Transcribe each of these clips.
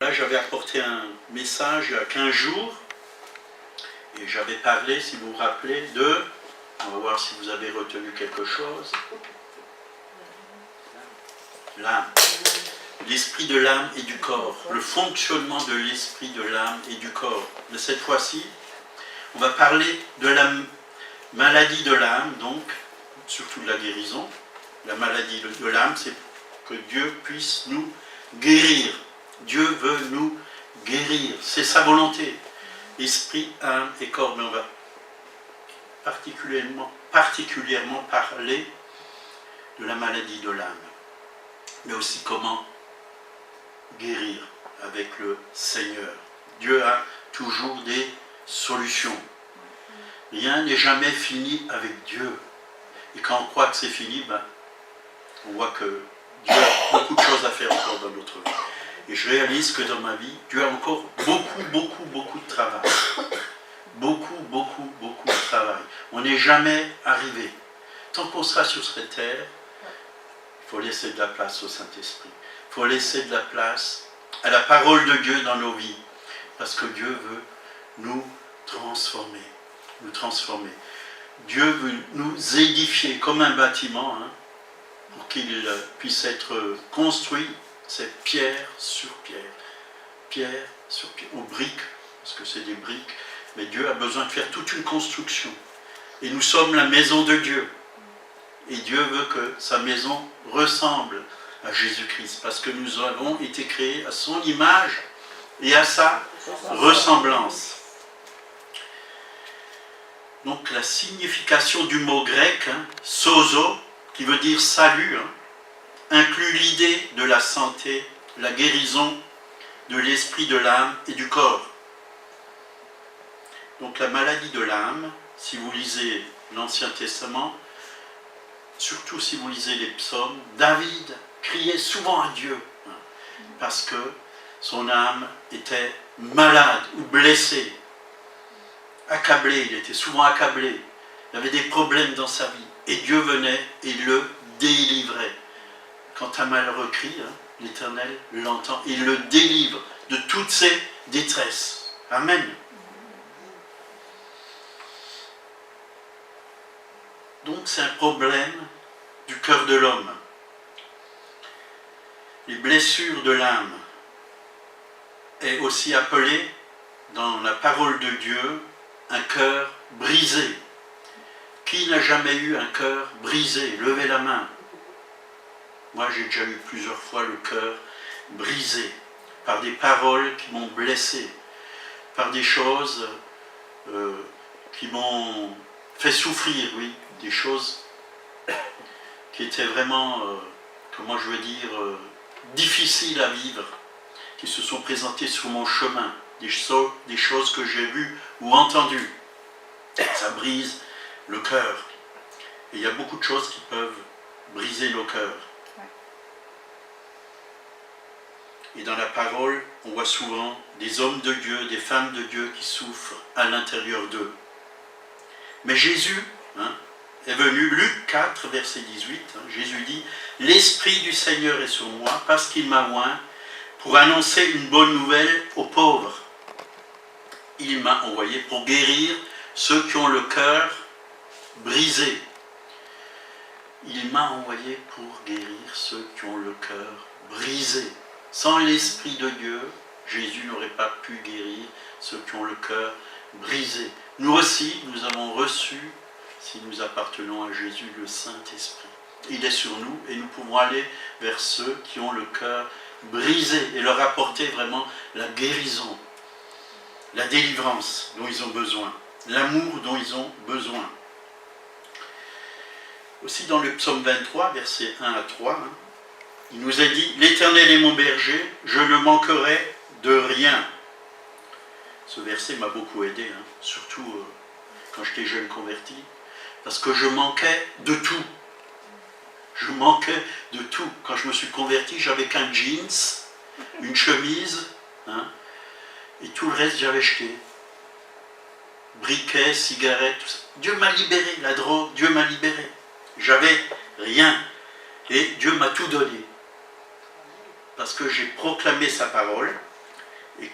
Là, j'avais apporté un message il y a 15 jours et j'avais parlé, si vous vous rappelez, de... On va voir si vous avez retenu quelque chose. L'âme. L'esprit de l'âme et du corps. Le fonctionnement de l'esprit de l'âme et du corps. Mais cette fois-ci, on va parler de la maladie de l'âme, donc, surtout de la guérison. La maladie de l'âme, c'est que Dieu puisse nous guérir. Dieu veut nous guérir. C'est sa volonté. Esprit, âme et corps. Mais on va particulièrement parler de la maladie de l'âme. Mais aussi comment guérir avec le Seigneur. Dieu a toujours des solutions. Rien n'est jamais fini avec Dieu. Et quand on croit que c'est fini, on voit que Dieu a beaucoup de choses à faire encore dans notre vie. Et je réalise que dans ma vie, Dieu a encore beaucoup de travail. Beaucoup de travail. On n'est jamais arrivé. Tant qu'on sera sur cette terre, il faut laisser de la place au Saint-Esprit. Il faut laisser de la place à la parole de Dieu dans nos vies. Parce que Dieu veut nous transformer. Nous transformer. Dieu veut nous édifier comme un bâtiment, pour qu'il puisse être construit. C'est pierre sur pierre. Pierre sur pierre. Aux briques, parce que c'est des briques. Mais Dieu a besoin de faire toute une construction. Et nous sommes la maison de Dieu. Et Dieu veut que sa maison ressemble à Jésus-Christ. Parce que nous avons été créés à son image et à sa ressemblance. Donc la signification du mot grec, sozo, qui veut dire salut, inclut l'idée de la santé, la guérison de l'esprit, de l'âme et du corps. Donc la maladie de l'âme, si vous lisez l'Ancien Testament, surtout si vous lisez les psaumes, David criait souvent à Dieu, parce que son âme était malade ou blessée, accablé, il était souvent accablé, il avait des problèmes dans sa vie, et Dieu venait et le délivrait. Quand un malheureux crie, l'Éternel l'entend, il le délivre de toutes ses détresses. Amen. Donc c'est un problème du cœur de l'homme. Les blessures de l'âme est aussi appelé dans la parole de Dieu un cœur brisé. Qui n'a jamais eu un cœur brisé? Levez la main. Moi j'ai déjà eu plusieurs fois le cœur brisé par des paroles qui m'ont blessé, par des choses qui m'ont fait souffrir, oui, des choses qui étaient vraiment, comment je veux dire, difficiles à vivre, qui se sont présentées sur mon chemin, des choses que j'ai vues ou entendues. Ça brise le cœur. Et il y a beaucoup de choses qui peuvent briser nos cœurs. Et dans la parole, on voit souvent des hommes de Dieu, des femmes de Dieu qui souffrent à l'intérieur d'eux. Mais Jésus est venu, Luc 4, verset 18, Jésus dit « L'Esprit du Seigneur est sur moi, parce qu'il m'a oint pour annoncer une bonne nouvelle aux pauvres. Il m'a envoyé pour guérir ceux qui ont le cœur brisé. » Il m'a envoyé pour guérir ceux qui ont le cœur brisé. Sans l'Esprit de Dieu, Jésus n'aurait pas pu guérir ceux qui ont le cœur brisé. Nous aussi, nous avons reçu, si nous appartenons à Jésus, le Saint-Esprit. Il est sur nous et nous pouvons aller vers ceux qui ont le cœur brisé et leur apporter vraiment la guérison, la délivrance dont ils ont besoin, l'amour dont ils ont besoin. Aussi dans le psaume 23, versets 1 à 3, il nous est dit « L'Éternel est mon berger, je ne manquerai de rien. » Ce verset m'a beaucoup aidé, surtout quand j'étais jeune converti, parce que je manquais de tout. Je manquais de tout. Quand je me suis converti, j'avais qu'un jeans, une chemise, et tout le reste j'avais jeté. Briquets, cigarettes, tout ça. Dieu m'a libéré, la drogue, Dieu m'a libéré. J'avais rien. Et Dieu m'a tout donné. Parce que j'ai proclamé sa parole,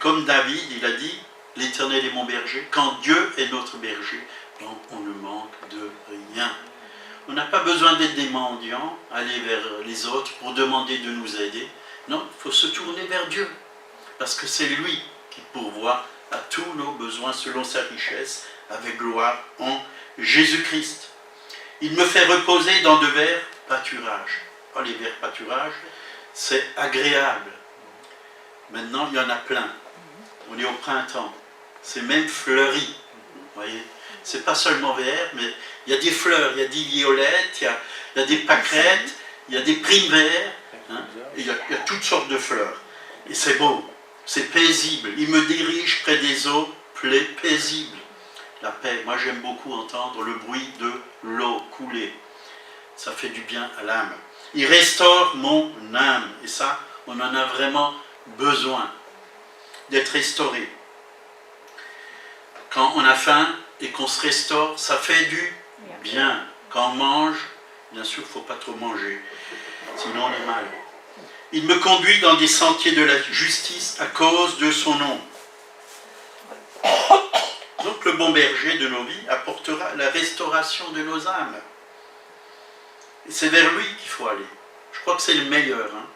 comme David, il a dit, l'Éternel est mon berger. Quand Dieu est notre berger, donc on ne manque de rien. On n'a pas besoin d'être des mendiants, aller vers les autres pour demander de nous aider. Non, il faut se tourner vers Dieu, parce que c'est lui qui pourvoit à tous nos besoins selon sa richesse, avec gloire en Jésus-Christ. Il me fait reposer dans de verts pâturages. Oh, les verts pâturages, c'est agréable. Maintenant, il y en a plein. On est au printemps. C'est même fleuri. Vous voyez, c'est pas seulement vert, mais il y a des fleurs, il y a des violettes, il y a des pâquerettes, il y a des primaires, hein, et il y a toutes sortes de fleurs. Et c'est beau, c'est paisible. Il me dirige près des eaux paisibles. La paix, moi j'aime beaucoup entendre le bruit de l'eau couler. Ça fait du bien à l'âme. Il restaure mon âme. Et ça, on en a vraiment besoin d'être restauré. Quand on a faim et qu'on se restaure, ça fait du bien. Quand on mange, bien sûr, il ne faut pas trop manger, sinon on est mal. Il me conduit dans des sentiers de la justice à cause de son nom. Donc le bon berger de nos vies apportera la restauration de nos âmes. Et c'est vers lui qu'il faut aller. Je crois que c'est le meilleur. Hein.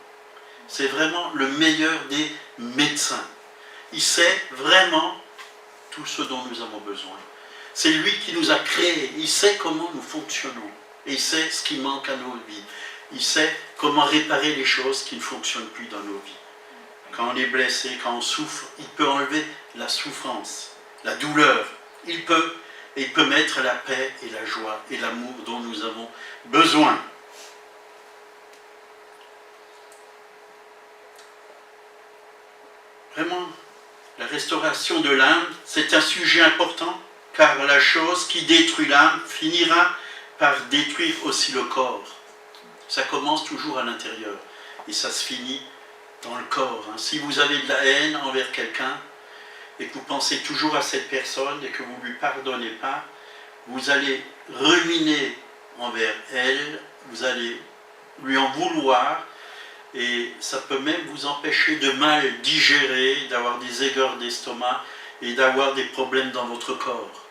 C'est vraiment le meilleur des médecins. Il sait vraiment tout ce dont nous avons besoin. C'est lui qui nous a créés. Il sait comment nous fonctionnons. Et il sait ce qui manque à nos vies. Il sait comment réparer les choses qui ne fonctionnent plus dans nos vies. Quand on est blessé, quand on souffre, il peut enlever la souffrance, la douleur. Il peut mettre la paix et la joie et l'amour dont nous avons besoin. Vraiment, la restauration de l'âme, c'est un sujet important, car la chose qui détruit l'âme finira par détruire aussi le corps. Ça commence toujours à l'intérieur, et ça se finit dans le corps. Hein. Si vous avez de la haine envers quelqu'un, et que vous pensez toujours à cette personne, et que vous ne lui pardonnez pas, vous allez ruminer envers elle, vous allez lui en vouloir, et ça peut même vous empêcher de mal digérer, d'avoir des aigreurs d'estomac, et d'avoir des problèmes dans votre corps,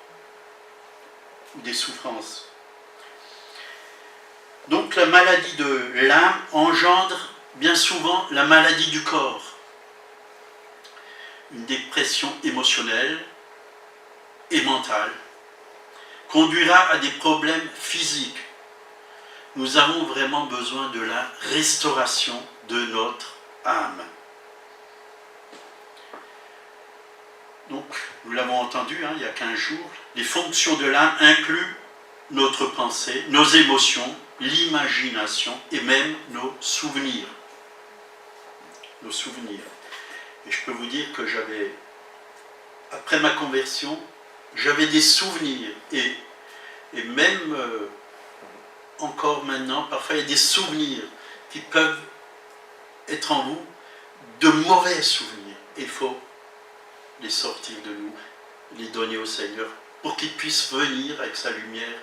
ou des souffrances. Donc la maladie de l'âme engendre bien souvent la maladie du corps. Une dépression émotionnelle et mentale conduira à des problèmes physiques. Nous avons vraiment besoin de la restauration de notre âme. Donc, nous l'avons entendu il y a 15 jours, les fonctions de l'âme incluent notre pensée, nos émotions, l'imagination et même nos souvenirs. Nos souvenirs. Et je peux vous dire que après ma conversion, j'avais des souvenirs. Et même encore maintenant, parfois il y a des souvenirs qui peuvent être en vous, de mauvais souvenirs. Et il faut les sortir de nous, les donner au Seigneur, pour qu'il puisse venir avec sa lumière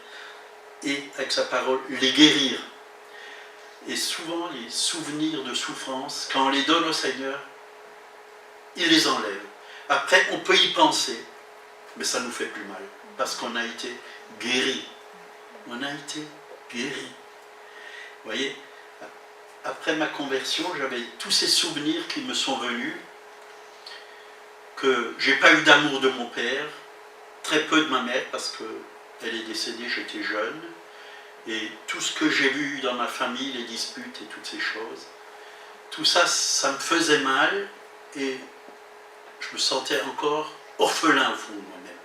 et avec sa parole, les guérir. Et souvent, les souvenirs de souffrance, quand on les donne au Seigneur, il les enlève. Après, on peut y penser, mais ça nous fait plus mal, parce qu'on a été guéri. On a été guéri. Vous voyez, après ma conversion, j'avais tous ces souvenirs qui me sont venus, que j'ai pas eu d'amour de mon père, très peu de ma mère, parce qu'elle est décédée, j'étais jeune, et tout ce que j'ai vu dans ma famille, les disputes et toutes ces choses, tout ça, ça me faisait mal, et je me sentais encore orphelin au fond de moi-même.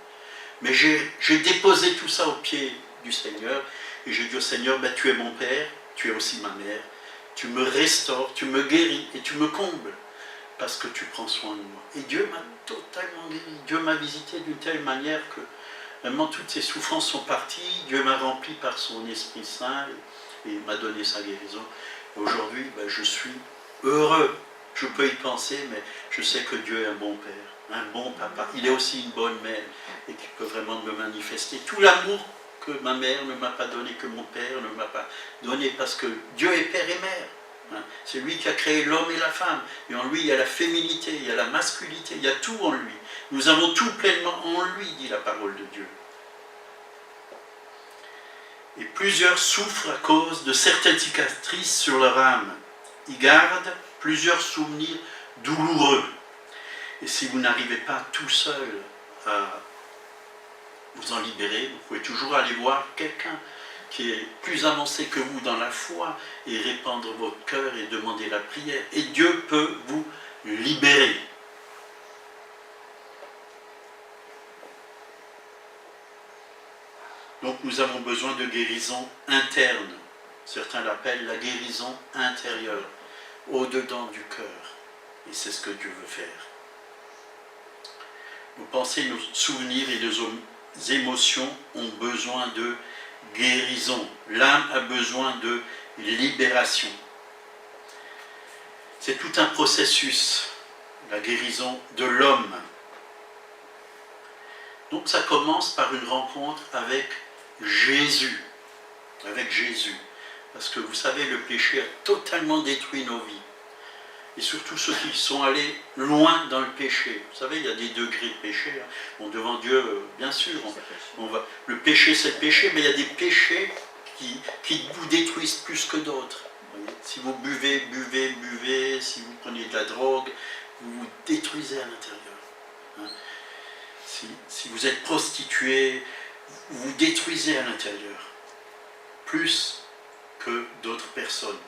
Mais j'ai déposé tout ça aux pieds du Seigneur, et j'ai dit au Seigneur, ben, tu es mon Père, tu es aussi ma mère, tu me restaures, tu me guéris, et tu me combles, parce que tu prends soin de moi. Et Dieu m'a totalement guéri, Dieu m'a visité d'une telle manière que vraiment toutes ces souffrances sont parties, Dieu m'a rempli par son Esprit Saint, et m'a donné sa guérison. Aujourd'hui, ben, je suis heureux. Je peux y penser, mais je sais que Dieu est un bon Père, un bon Papa. Il est aussi une bonne mère et qui peut vraiment me manifester tout l'amour que ma mère ne m'a pas donné, que mon père ne m'a pas donné, parce que Dieu est Père et Mère. Hein. C'est lui qui a créé l'homme et la femme. Et en lui, il y a la féminité, il y a la masculinité, il y a tout en lui. Nous avons tout pleinement en lui, dit la parole de Dieu. Et plusieurs souffrent à cause de certaines cicatrices sur leur âme. Ils gardent plusieurs souvenirs douloureux. Et si vous n'arrivez pas tout seul à vous en libérer, vous pouvez toujours aller voir quelqu'un qui est plus avancé que vous dans la foi et répandre votre cœur et demander la prière. Et Dieu peut vous libérer. Donc nous avons besoin de guérison interne. Certains l'appellent la guérison intérieure, au-dedans du cœur. Et c'est ce que Dieu veut faire. Nos pensées, nos souvenirs et nos émotions ont besoin de guérison. L'âme a besoin de libération. C'est tout un processus, la guérison de l'homme. Donc ça commence par une rencontre avec Jésus. Avec Jésus. Parce que vous savez, le péché a totalement détruit nos vies. Et surtout ceux qui sont allés loin dans le péché. Vous savez, il y a des degrés de péché. Hein. Bon, devant Dieu, bien sûr, le péché c'est le péché, mais il y a des péchés qui vous détruisent plus que d'autres. Si vous buvez, si vous prenez de la drogue, vous vous détruisez à l'intérieur. Hein. Si vous êtes prostitué, vous vous détruisez à l'intérieur. Plus que d'autres personnes.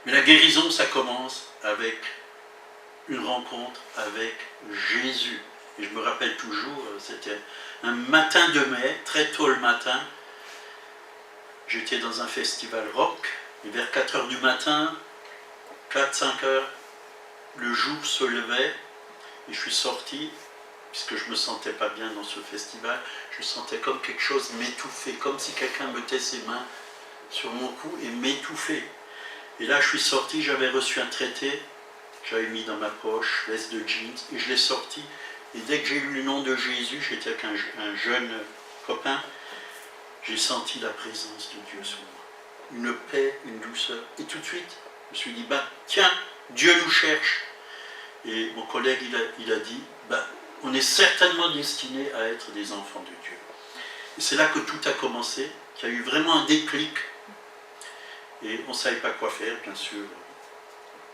Mais la guérison, ça commence avec une rencontre avec Jésus. Et je me rappelle toujours, c'était un matin de mai, très tôt le matin, j'étais dans un festival rock, et vers 4 heures du matin, 4-5 heures, le jour se levait, et je suis sorti, puisque je ne me sentais pas bien dans ce festival, je sentais comme quelque chose m'étouffer, comme si quelqu'un mettait ses mains sur mon cou et m'étouffait. Et là, je suis sorti, j'avais reçu un traité, j'avais mis dans ma poche, veste de jeans, et je l'ai sorti. Et dès que j'ai eu le nom de Jésus, j'étais avec un jeune copain, j'ai senti la présence de Dieu sur moi. Une paix, une douceur. Et tout de suite, je me suis dit, tiens, Dieu nous cherche. Et mon collègue, il a dit, on est certainement destinés à être des enfants de Dieu. Et c'est là que tout a commencé, qu'il y a eu vraiment un déclic. Et on ne savait pas quoi faire, bien sûr.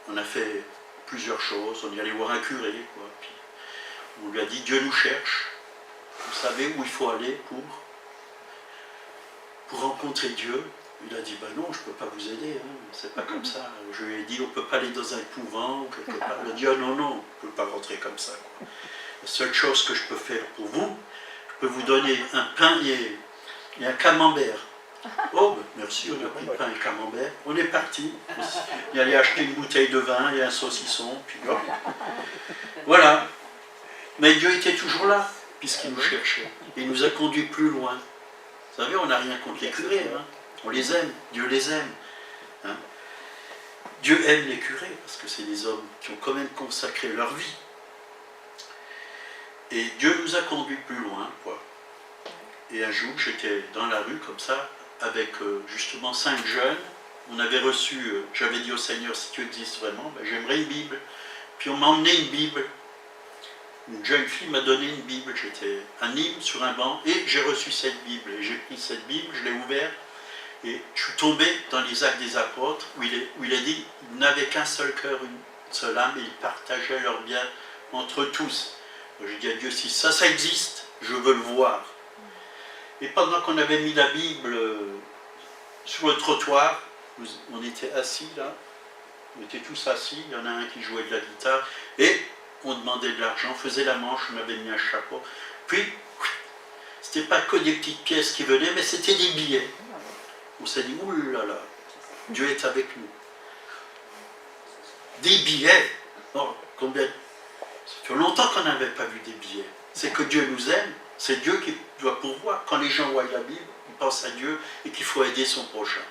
On a fait plusieurs choses. On y allait voir un curé, quoi. Puis on lui a dit, Dieu nous cherche. Vous savez où il faut aller pour rencontrer Dieu. Il a dit, non, je ne peux pas vous aider. Hein. C'est pas comme ça. Je lui ai dit, on ne peut pas aller dans un couvent ou quelque part. Il a dit, non, on ne peut pas rentrer comme ça. Quoi. La seule chose que je peux faire pour vous, je peux vous donner un pain et un camembert. Oh, merci, on a pris pain et camembert. On est parti. Il allait acheter une bouteille de vin et un saucisson. Puis hop. Voilà. Mais Dieu était toujours là, puisqu'il nous cherchait. Et il nous a conduits plus loin. Vous savez, on n'a rien contre les curés. Hein. On les aime. Dieu les aime. Hein. Dieu aime les curés, parce que c'est des hommes qui ont quand même consacré leur vie. Et Dieu nous a conduits plus loin, quoi. Et un jour, j'étais dans la rue, comme ça, avec justement 5 jeunes. On avait reçu, j'avais dit au Seigneur, si tu existes vraiment, j'aimerais une Bible. Puis on m'a emmené une Bible. Une jeune fille m'a donné une Bible. J'étais à Nîmes sur un banc et j'ai reçu cette Bible. Et j'ai pris cette Bible, je l'ai ouverte et je suis tombé dans les Actes des Apôtres où il a dit ils n'avaient qu'un seul cœur, une seule âme et ils partageaient leurs biens entre tous. J'ai dit à Dieu, si ça existe, je veux le voir. Et pendant qu'on avait mis la Bible sur le trottoir, on était assis là, on était tous assis, il y en a un qui jouait de la guitare, et on demandait de l'argent, on faisait la manche, on avait mis un chapeau. Puis, c'était pas que des petites pièces qui venaient, mais c'était des billets. On s'est dit, oulala, Dieu est avec nous. Des billets, oh, combien? Ça fait longtemps qu'on n'avait pas vu des billets. C'est que Dieu nous aime, c'est Dieu qui doit pourvoir. Quand les gens voient la Bible, ils pensent à Dieu et qu'il faut aider son prochain.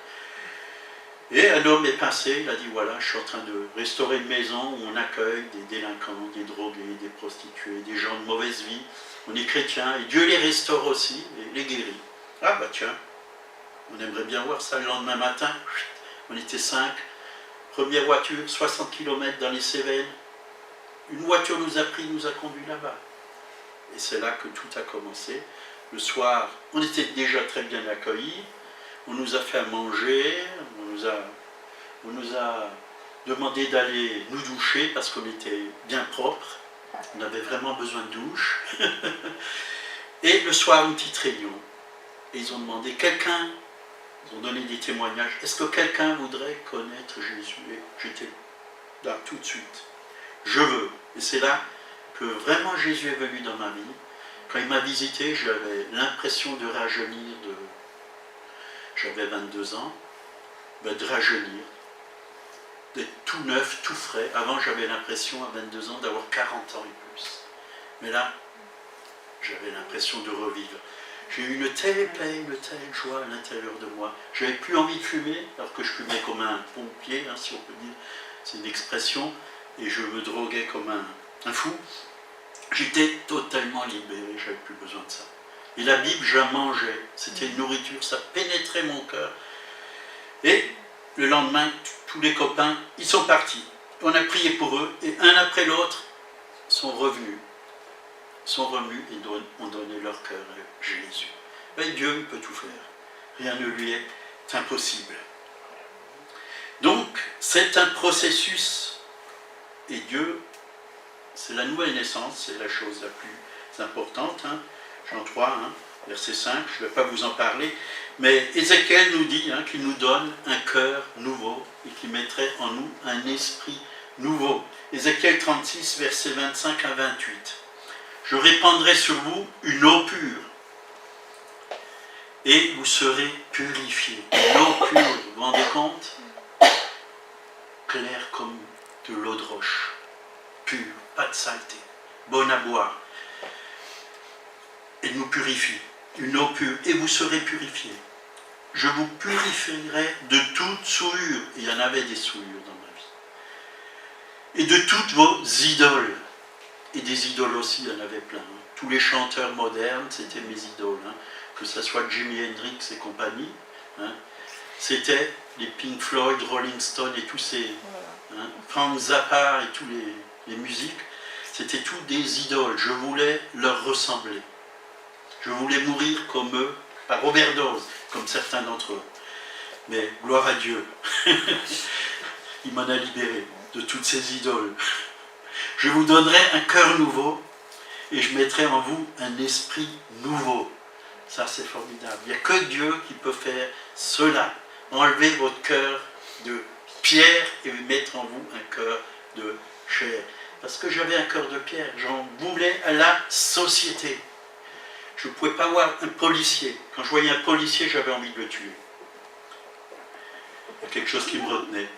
Et un homme est passé, il a dit, voilà, je suis en train de restaurer une maison où on accueille des délinquants, des drogués, des prostituées, des gens de mauvaise vie. On est chrétiens et Dieu les restaure aussi et les guérit. Ah tiens, on aimerait bien voir ça le lendemain matin. On était 5, Première voiture, 60 km dans les Cévennes. Une voiture nous a pris, nous a conduits là-bas. Et c'est là que tout a commencé. Le soir, on était déjà très bien accueillis. On nous a fait à manger. On nous a demandé d'aller nous doucher parce qu'on était bien propres. On avait vraiment besoin de douche. Et le soir, une petite réunion. Et ils ont demandé quelqu'un, ils ont donné des témoignages. Est-ce que quelqu'un voudrait connaître Jésus? Et j'étais là tout de suite. Je veux. Et c'est là que vraiment Jésus est venu dans ma vie. Quand il m'a visité, j'avais l'impression de rajeunir. J'avais 22 ans, de rajeunir, d'être tout neuf, tout frais. Avant, j'avais l'impression, à 22 ans, d'avoir 40 ans et plus. Mais là, j'avais l'impression de revivre. J'ai eu une telle paix, une telle joie à l'intérieur de moi. Je n'avais plus envie de fumer, alors que je fumais comme un pompier, hein, si on peut dire. C'est une expression. Et je me droguais comme un fou. J'étais totalement libéré, je n'avais plus besoin de ça. Et la Bible, je la mangeais. C'était une nourriture, ça pénétrait mon cœur. Et le lendemain, tous les copains, ils sont partis. On a prié pour eux, et un après l'autre sont revenus. Et ont donné leur cœur à Jésus. Et Dieu peut tout faire. Rien ne lui est impossible. Donc, c'est un processus. Et Dieu, c'est la nouvelle naissance, c'est la chose la plus importante. Hein. Jean 3, hein, verset 5, je ne vais pas vous en parler. Mais Ézéchiel nous dit qu'il nous donne un cœur nouveau et qu'il mettrait en nous un esprit nouveau. Ézéchiel 36, verset 25 à 28. Je répandrai sur vous une eau pure et vous serez purifiés. Une eau pure, vous vous rendez compte? Claire comme de l'eau de roche, pure, pas de saleté, bonne à boire. Elle nous purifie, une eau pure, et vous serez purifiés. Je vous purifierai de toute souillure. Il y en avait des souillures dans ma vie. Et de toutes vos idoles. Et des idoles aussi, il y en avait plein. Hein. Tous les chanteurs modernes, c'était mes idoles. Hein. Que ce soit Jimi Hendrix et compagnie. Hein. C'était les Pink Floyd, Rolling Stone et tous ces... Hein, Frank Zappa et tous les musiques. C'était tous des idoles. Je voulais leur ressembler. Je voulais mourir comme eux, par overdose, comme certains d'entre eux. Mais gloire à Dieu. Il m'en a libéré de toutes ces idoles. Je vous donnerai un cœur nouveau et je mettrai en vous un esprit nouveau. Ça, c'est formidable. Il n'y a que Dieu qui peut faire cela. Enlever votre cœur de pierre et mettre en vous un cœur de chair. Parce que j'avais un cœur de pierre. J'en voulais à la société. Je ne pouvais pas voir un policier. Quand je voyais un policier, j'avais envie de le tuer. Il y a quelque chose qui me retenait.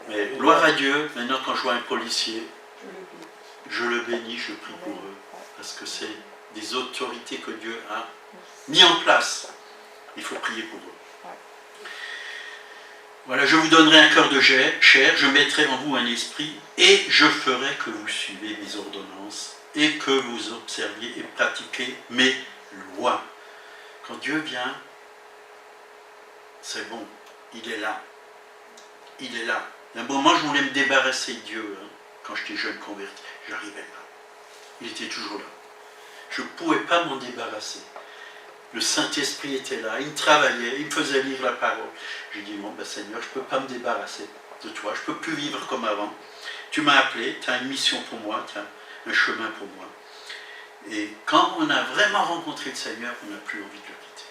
Mais gloire à Dieu, maintenant quand je vois un policier, je le bénis, je prie pour eux. Parce que c'est des autorités que Dieu a mis en place. Il faut prier pour eux. Voilà, je vous donnerai un cœur de chair, je mettrai en vous un esprit, et je ferai que vous suivez mes ordonnances, et que vous observiez et pratiquiez mes lois. Quand Dieu vient, c'est bon, il est là. Il est là. Il y a un moment, je voulais me débarrasser de Dieu, hein, quand j'étais jeune converti. Je n'arrivais pas. Il était toujours là. Je ne pouvais pas m'en débarrasser. Le Saint-Esprit était là, il me travaillait, il me faisait lire la parole. J'ai dit, bon, Seigneur, je ne peux pas me débarrasser de toi, je ne peux plus vivre comme avant. Tu m'as appelé, tu as une mission pour moi, tu as un chemin pour moi. Et quand on a vraiment rencontré le Seigneur, on n'a plus envie de le quitter.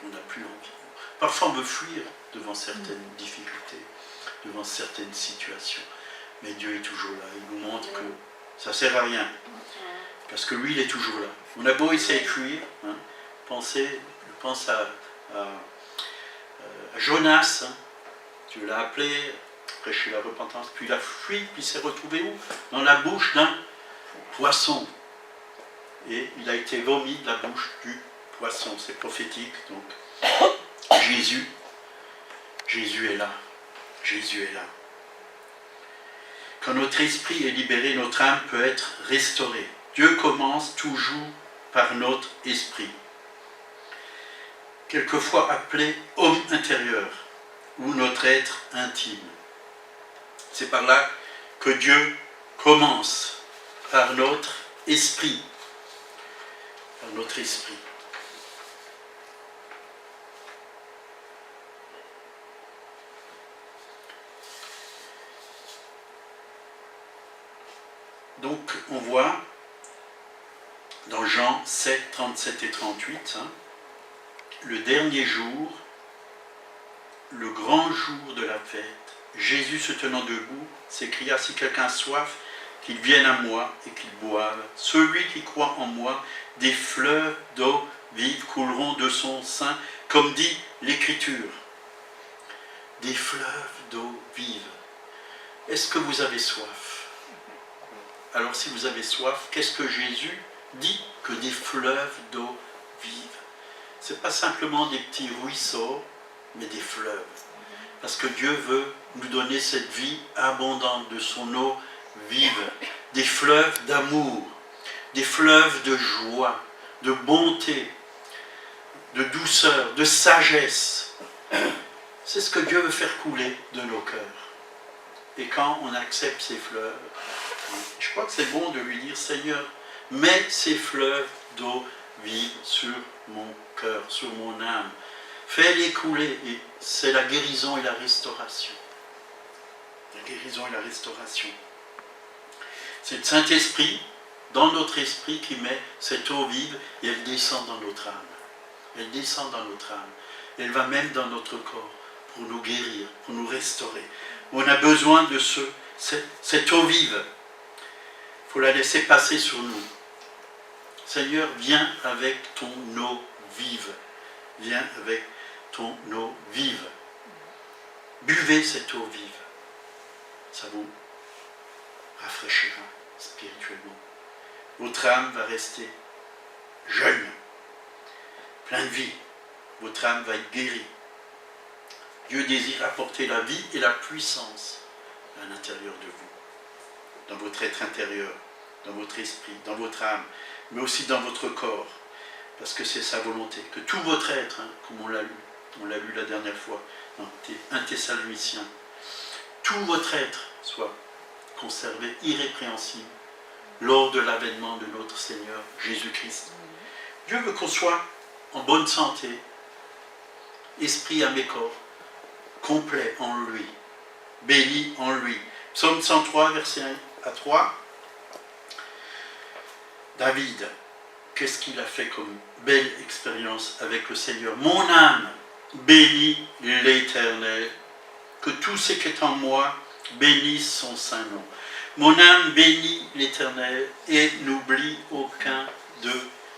On n'a plus envie. Parfois, on veut fuir devant certaines difficultés, devant certaines situations. Mais Dieu est toujours là, il nous montre que ça ne sert à rien. Parce que lui, il est toujours là. On a beau essayer de fuir, hein, je pense à Jonas, hein. Dieu l'a appelé, prêcher la repentance, puis il a fui, puis il s'est retrouvé où? Dans la bouche d'un poisson. Et il a été vomi de la bouche du poisson. C'est prophétique, donc Jésus est là. Jésus est là. Quand notre esprit est libéré, notre âme peut être restaurée. Dieu commence toujours par notre esprit. Quelquefois appelé homme intérieur, ou notre être intime. C'est par là que Dieu commence, par notre esprit. Par notre esprit. Donc on voit dans Jean 7, 37 et 38, le dernier jour, le grand jour de la fête, Jésus se tenant debout s'écria, si quelqu'un a soif, qu'il vienne à moi et qu'il boive. Celui qui croit en moi, des fleuves d'eau vive couleront de son sein, comme dit l'Écriture. Des fleuves d'eau vive. Est-ce que vous avez soif? Alors si vous avez soif, qu'est-ce que Jésus dit? Que des fleuves d'eau vive. Ce n'est pas simplement des petits ruisseaux, mais des fleuves. Parce que Dieu veut nous donner cette vie abondante de son eau vive. Des fleuves d'amour, des fleuves de joie, de bonté, de douceur, de sagesse. C'est ce que Dieu veut faire couler de nos cœurs. Et quand on accepte ces fleuves, je crois que c'est bon de lui dire, Seigneur, mets ces fleuves d'eau vive sur mon cœur, sur mon âme. Fais-les couler. Et c'est la guérison et la restauration. La guérison et la restauration. C'est le Saint-Esprit, dans notre esprit, qui met cette eau vive et elle descend dans notre âme. Elle descend dans notre âme. Elle va même dans notre corps pour nous guérir, pour nous restaurer. On a besoin de cette eau vive. Il faut la laisser passer sur nous. Seigneur, viens avec ton eau vive. Viens avec ton eau vive. Buvez cette eau vive. Ça vous rafraîchira spirituellement. Votre âme va rester jeune, plein de vie. Votre âme va être guérie. Dieu désire apporter la vie et la puissance à l'intérieur de vous, dans votre être intérieur, dans votre esprit, dans votre âme, mais aussi dans votre corps, parce que c'est sa volonté, que tout votre être, comme on l'a lu la dernière fois, dans 1 Thessaloniciens, tout votre être soit conservé irrépréhensible lors de l'avènement de notre Seigneur Jésus-Christ. Dieu veut qu'on soit en bonne santé, esprit, âme et corps, complet en lui, béni en lui. Psaume 103, verset 1 à 3. David, qu'est-ce qu'il a fait comme belle expérience avec le Seigneur? Mon âme bénit l'Éternel, que tout ce qui est en moi bénisse son saint nom. Mon âme bénit l'Éternel et n'oublie aucun de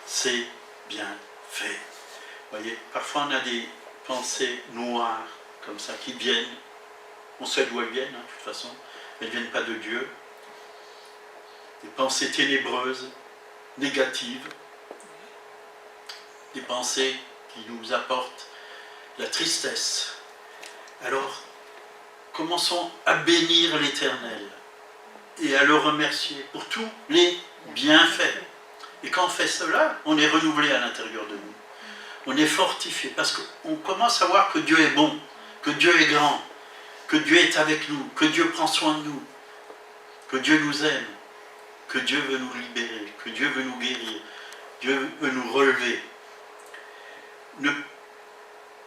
ses bienfaits. Voyez, parfois on a des pensées noires comme ça qui viennent. On sait d'où elles viennent, de toute façon. Elles ne viennent pas de Dieu. Des pensées ténébreuses, négatives. Des pensées qui nous apportent la tristesse. Alors, commençons à bénir l'Éternel et à le remercier pour tous les bienfaits. Et quand on fait cela, on est renouvelé à l'intérieur de nous. On est fortifié parce qu'on commence à voir que Dieu est bon, que Dieu est grand, que Dieu est avec nous, que Dieu prend soin de nous, que Dieu nous aime, que Dieu veut nous libérer, que Dieu veut nous guérir, Dieu veut nous relever. Ne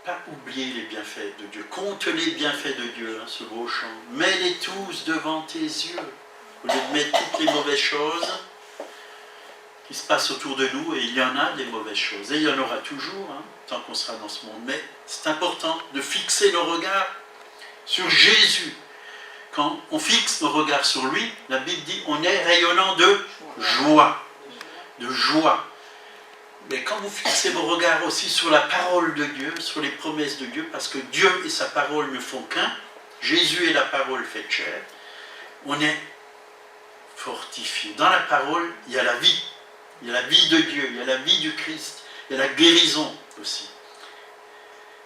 pas oublier les bienfaits de Dieu. Compte les bienfaits de Dieu, ce beau chant. Mets-les tous devant tes yeux. Au lieu de mettre toutes les mauvaises choses qui se passent autour de nous, et il y en a des mauvaises choses, et il y en aura toujours, tant qu'on sera dans ce monde. Mais c'est important de fixer nos regards sur Jésus. Quand on fixe nos regards sur lui, la Bible dit on est rayonnant de joie. De joie. Mais quand vous fixez vos regards aussi sur la parole de Dieu, sur les promesses de Dieu, parce que Dieu et sa parole ne font qu'un, Jésus est la parole faite chair, on est fortifié. Dans la parole, il y a la vie. Il y a la vie de Dieu, il y a la vie du Christ, il y a la guérison aussi.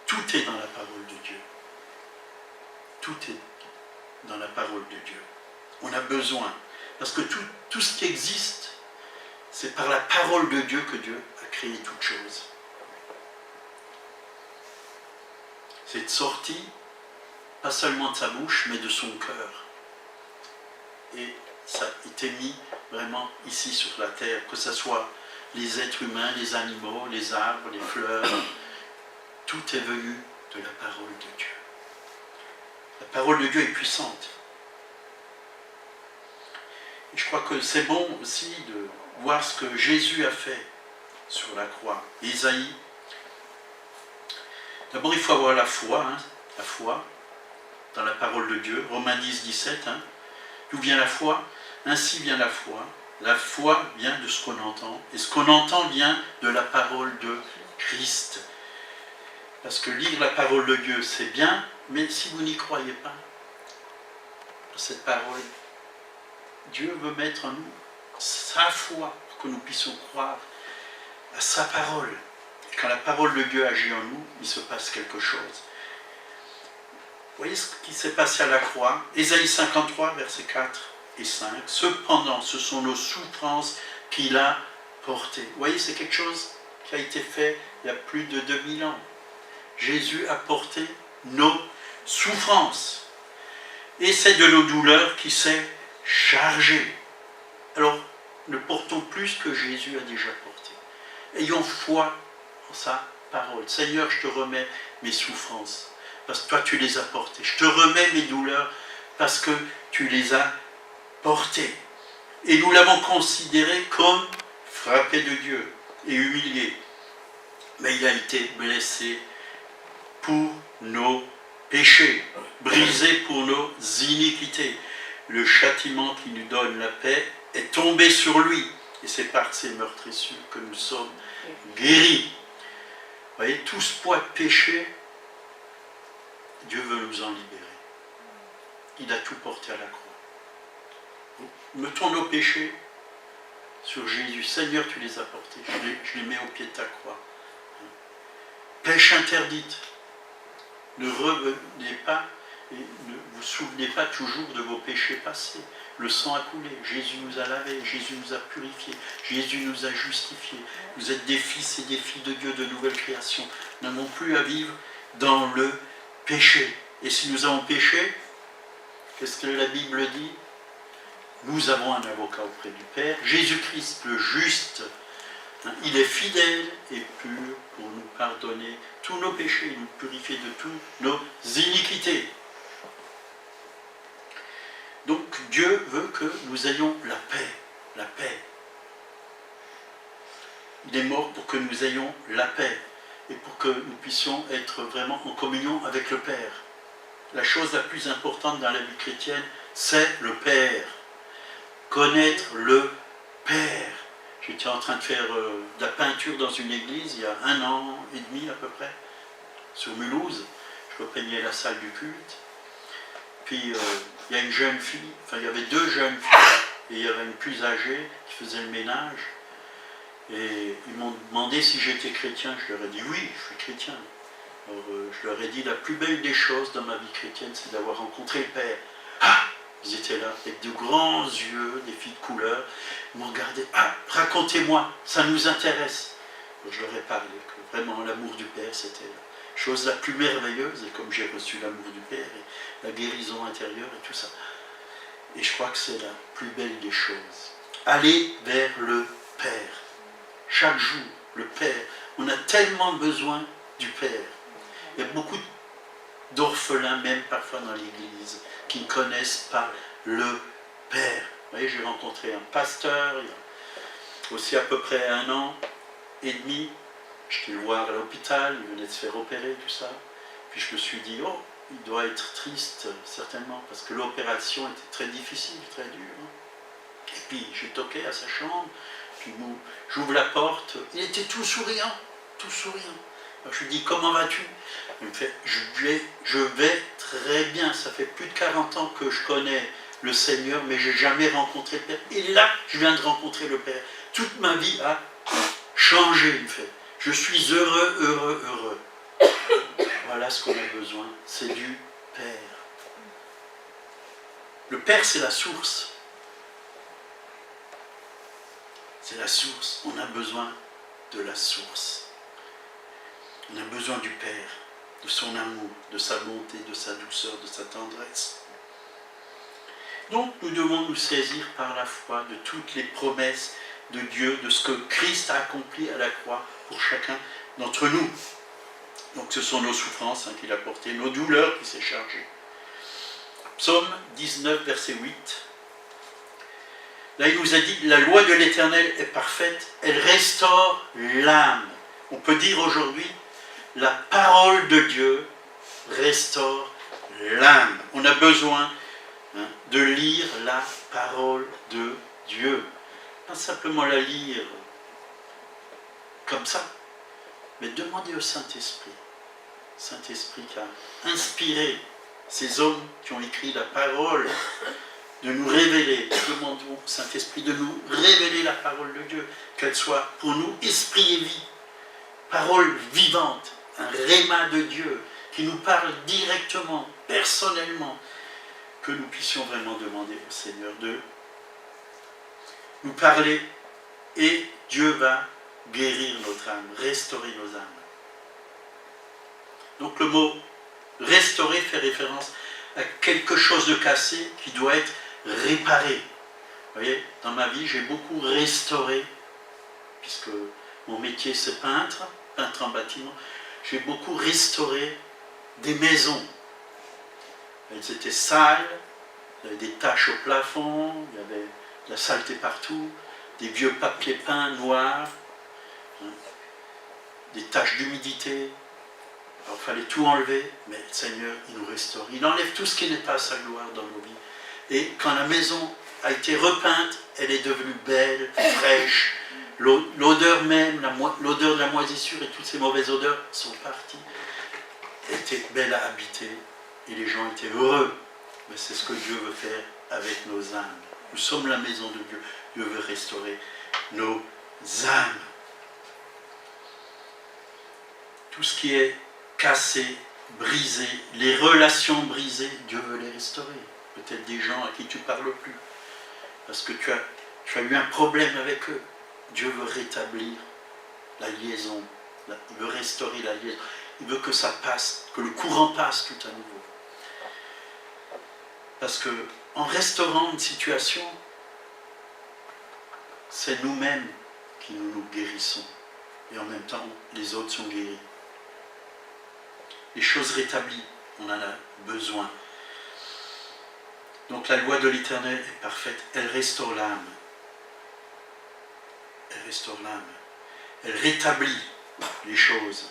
Tout est dans la parole de Dieu. Tout est dans la parole de Dieu. On a besoin. Parce que tout ce qui existe, c'est par la parole de Dieu que Dieu a créé toutes choses. C'est sorti, pas seulement de sa bouche, mais de son cœur. et ça a été mis vraiment ici sur la terre, que ce soit les êtres humains, les animaux, les arbres, les fleurs, tout est venu de la parole de Dieu. La parole de Dieu est puissante. Et je crois que c'est bon aussi de voir ce que Jésus a fait sur la croix. Isaïe. D'abord, il faut avoir la foi dans la parole de Dieu. Romains 10, 17. D'où vient la foi? Ainsi vient la foi. La foi vient de ce qu'on entend. Et ce qu'on entend vient de la parole de Christ. Parce que lire la parole de Dieu, c'est bien, mais si vous n'y croyez pas à cette parole, Dieu veut mettre en nous sa foi pour que nous puissions croire à sa parole. Et quand la parole de Dieu agit en nous, il se passe quelque chose. Vous voyez ce qui s'est passé à la croix? Ésaïe 53, versets 4 et 5. Cependant, ce sont nos souffrances qu'il a portées. Vous voyez, c'est quelque chose qui a été fait il y a plus de 2000 ans. Jésus a porté nos souffrances. Et c'est de nos douleurs qui s'est chargé. Alors, ne portons plus ce que Jésus a déjà porté. Ayons foi en sa parole. Seigneur, je te remets mes souffrances, parce que toi tu les as portées. Je te remets mes douleurs, parce que tu les as portées. Et nous l'avons considéré comme frappé de Dieu et humilié. Mais il a été blessé pour nos péchés, brisé pour nos iniquités. Le châtiment qui nous donne la paix est tombé sur lui. Et c'est par ces meurtrissures que nous sommes guéris. Vous voyez, tout ce poids de péché, Dieu veut nous en libérer. Il a tout porté à la croix. Mettons nos péchés sur Jésus. Seigneur, tu les as portés. Je les mets au pied de ta croix. Pêche interdite. Ne revenez pas et ne vous souvenez pas toujours de vos péchés passés. Le sang a coulé, Jésus nous a lavés, Jésus nous a purifiés, Jésus nous a justifiés. Vous êtes des fils et des filles de Dieu, de nouvelle création. Nous n'avons plus à vivre dans le péché. Et si nous avons péché, qu'est-ce que la Bible dit? Nous avons un avocat auprès du Père, Jésus-Christ le juste. Il est fidèle et pur pour nous pardonner tous nos péchés, nous purifier de tous nos iniquités. Donc Dieu veut que nous ayons la paix, la paix. Il est mort pour que nous ayons la paix et pour que nous puissions être vraiment en communion avec le Père. La chose la plus importante dans la vie chrétienne, c'est le Père. Connaître le Père. J'étais en train de faire de la peinture dans une église il y a 1 an et demi à peu près, sur Mulhouse. Je repeignais la salle du culte. Puis il y a une jeune fille, enfin il y avait 2 jeunes filles, et il y avait une plus âgée qui faisait le ménage. Et ils m'ont demandé si j'étais chrétien. Je leur ai dit oui, je suis chrétien. Alors je leur ai dit la plus belle des choses dans ma vie chrétienne, c'est d'avoir rencontré le Père. Ah! Ils étaient là, avec de grands yeux, des filles de couleur. Ils m'ont regardé. Ah, racontez-moi, ça nous intéresse. Alors, je leur ai parlé que vraiment l'amour du Père, c'était la chose la plus merveilleuse. Et comme j'ai reçu l'amour du Père, et la guérison intérieure et tout ça. Et je crois que c'est la plus belle des choses. Aller vers le Père. Chaque jour, le Père. On a tellement besoin du Père. Il y a beaucoup d'orphelins, même parfois dans l'Église, qui ne connaissent pas le Père. Vous voyez, j'ai rencontré un pasteur, il y a aussi à peu près 1 an et demi. J'étais le voir à l'hôpital, il venait de se faire opérer, tout ça. Puis je me suis dit, oh, il doit être triste, certainement, parce que l'opération était très difficile, très dure. Et puis j'ai toqué à sa chambre, puis j'ouvre la porte, il était tout souriant, tout souriant. Alors je lui dis, comment vas-tu? Il me fait, je vais très bien, ça fait plus de 40 ans que je connais le Seigneur, mais je n'ai jamais rencontré le Père. Et là, je viens de rencontrer le Père. Toute ma vie a changé, il me fait. Je suis heureux, heureux, heureux. Voilà ce qu'on a besoin, c'est du Père. Le Père, c'est la source. C'est la source. On a besoin de la source. On a besoin du Père, de son amour, de sa bonté, de sa douceur, de sa tendresse. Donc nous devons nous saisir par la foi de toutes les promesses de Dieu, de ce que Christ a accompli à la croix pour chacun d'entre nous. Donc ce sont nos souffrances qu'il a portées, nos douleurs qui s'est chargées. Psaume 19, verset 8. Là il nous a dit, la loi de l'Éternel est parfaite, elle restaure l'âme. On peut dire aujourd'hui, la parole de Dieu restaure l'âme. On a besoin de lire la parole de Dieu. Pas simplement la lire comme ça, mais demander au Saint-Esprit. Saint-Esprit qui a inspiré ces hommes qui ont écrit la parole, de nous révéler. Demandons au Saint-Esprit de nous révéler la parole de Dieu, qu'elle soit pour nous esprit et vie, parole vivante, un rhéma de Dieu qui nous parle directement, personnellement, que nous puissions vraiment demander au Seigneur de nous parler et Dieu va guérir notre âme, restaurer nos âmes. Donc le mot restaurer fait référence à quelque chose de cassé qui doit être réparé. Vous voyez, dans ma vie, j'ai beaucoup restauré, puisque mon métier c'est peintre en bâtiment, j'ai beaucoup restauré des maisons. Elles étaient sales, il y avait des taches au plafond, il y avait de la saleté partout, des vieux papiers peints noirs, des taches d'humidité. Alors il fallait tout enlever, mais le Seigneur, il nous restaure. Il enlève tout ce qui n'est pas sa gloire dans nos vies. Et quand la maison a été repeinte, elle est devenue belle, fraîche. L'odeur même, l'odeur de la moisissure et toutes ces mauvaises odeurs sont parties. Elle était belle à habiter et les gens étaient heureux. Mais c'est ce que Dieu veut faire avec nos âmes. Nous sommes la maison de Dieu. Dieu veut restaurer nos âmes. Tout ce qui est cassé, brisé, les relations brisées, Dieu veut les restaurer. Peut-être des gens à qui tu ne parles plus, parce que tu as eu un problème avec eux. Dieu veut rétablir la liaison, il veut restaurer la liaison, il veut que ça passe, que le courant passe tout à nouveau. Parce que en restaurant une situation, c'est nous-mêmes qui nous guérissons, et en même temps, les autres sont guéris. Les choses rétablies, on en a besoin. Donc la loi de l'Éternel est parfaite, elle restaure l'âme. Elle restaure l'âme. Elle rétablit les choses.